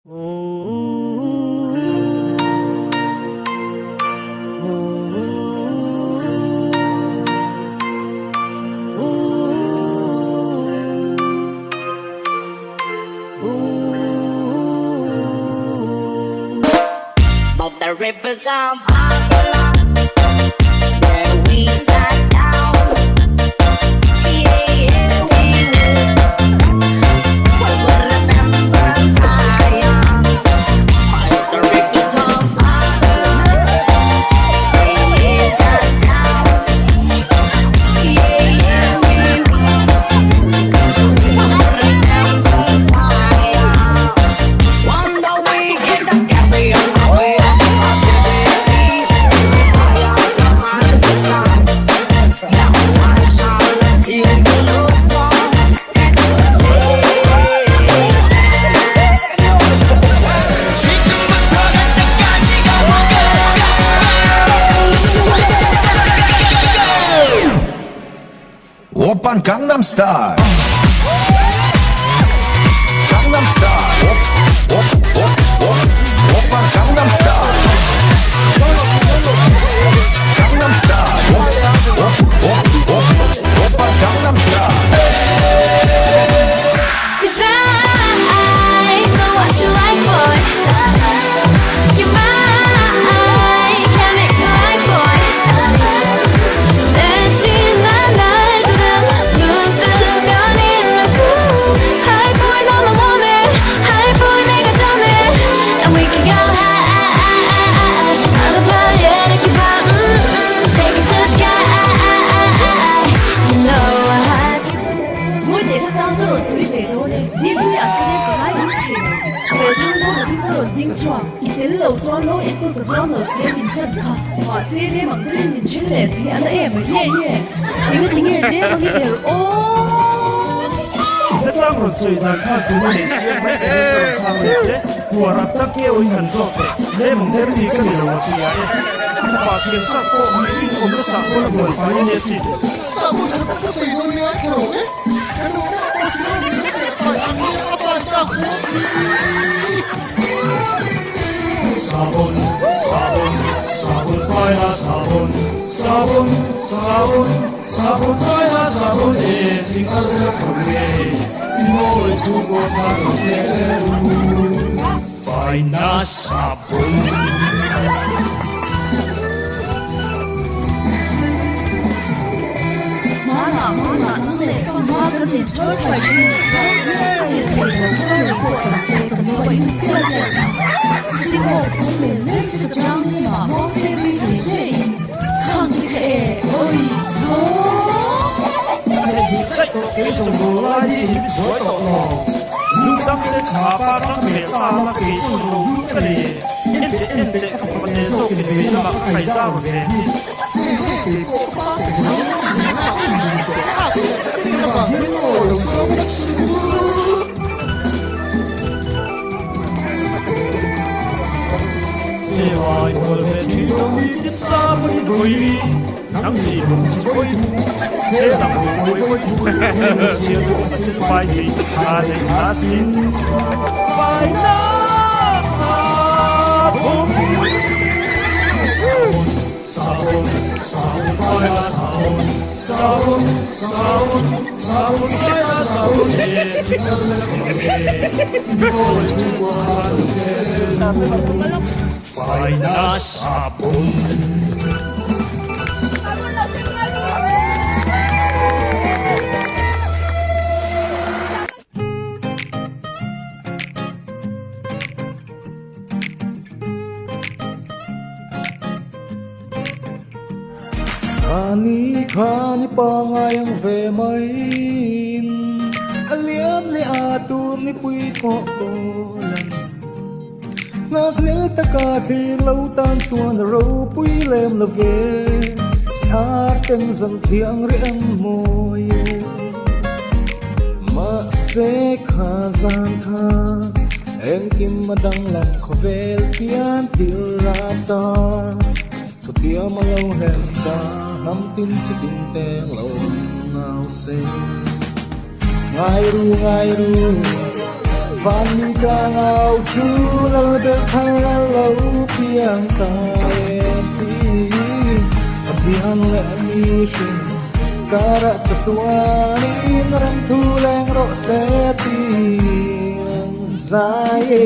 The rivers of Babylon, where we sat down. Yeah, we will remember Zion. The rivers of Babylon, where we sat down. Yeah, we will remember Zion. One day we get the carry-on away. Open Gangnam Style. Gangnam Style. Open Gangnam Style. Gangnam Style. Open Gangnam Style. 'Cause I know what you like, boy. You're mine, can't make me like, boy. 내 지난 날들은 눈 뜨면 있는 그 high boy 너를 원해, high boy 내가 전해. And we can go high, 나는 flying 이렇게 봐, take it to the sky. You know I do. 我哋嘅張德水肥佬咧，呢邊人嘅呢個係唔平，佢哋都冇啲德倫英爽，而且老咗老一個個裝老嘅面真卡，話些呢問啲年輕嚟自阿拉誒咪耶耶，你個點嘢呢個呢條哦。 Kasama sudah kagum siapa yang bersama je, buat tak kau ikan sope, lemong dari ikan lewat dia. Pakai sapu, ini untuk sapu buat panen sih. Sapu jangan tak sesuai dengan kerong, kerong masih ada di tempat ini apa sapu? Sabun, sabun, sabun payah sabun, sabun, sabun, sabun payah sabun, tinggal berkulit. Imoy tugo pagkakero Fay na sabon Mana, nang để con hoa cái gì chơi phải đi, thì thầy của con người của sản sinh cần như vậy kia kìa. Chỉ một con mình lên chỉ có trang nhưng mà mong thêm đi thì thế, không thể ôi thôi. Cái sông hồ ai suối tọt lò Lúc đâm lên khá ba đâm mẹ ta là cái sông hồ cái này Em để các bạn nên sâu cái này là phải ra một cái Thế hoài một về thì đâu biết xa với đôi nắng thì không chỉ quay thế là một quay chiều sẽ phải đi ta để ta xin phải na sabun sabun sabun phải là sabun sabun sabun sabun phải là sabun để chúng ta đôi chúng ta phải na sabun. Khani pangayang ve main aliam le atum ni pui ko lan ngak le taka thing lo tan chuan ro pui lem la ve sa teng zang thiang ri ang moyo ma se kha zan kha em kim madang lam khovel kian til rata to tia malo hem ta nắm tin chỉ tin teng lâu nào sẽ ngài ru Phan mi ka ngau chu lal bel thang lo piang ta ti Di han le mi shin Kara chatuani Naran thu leng ro se ti Zaye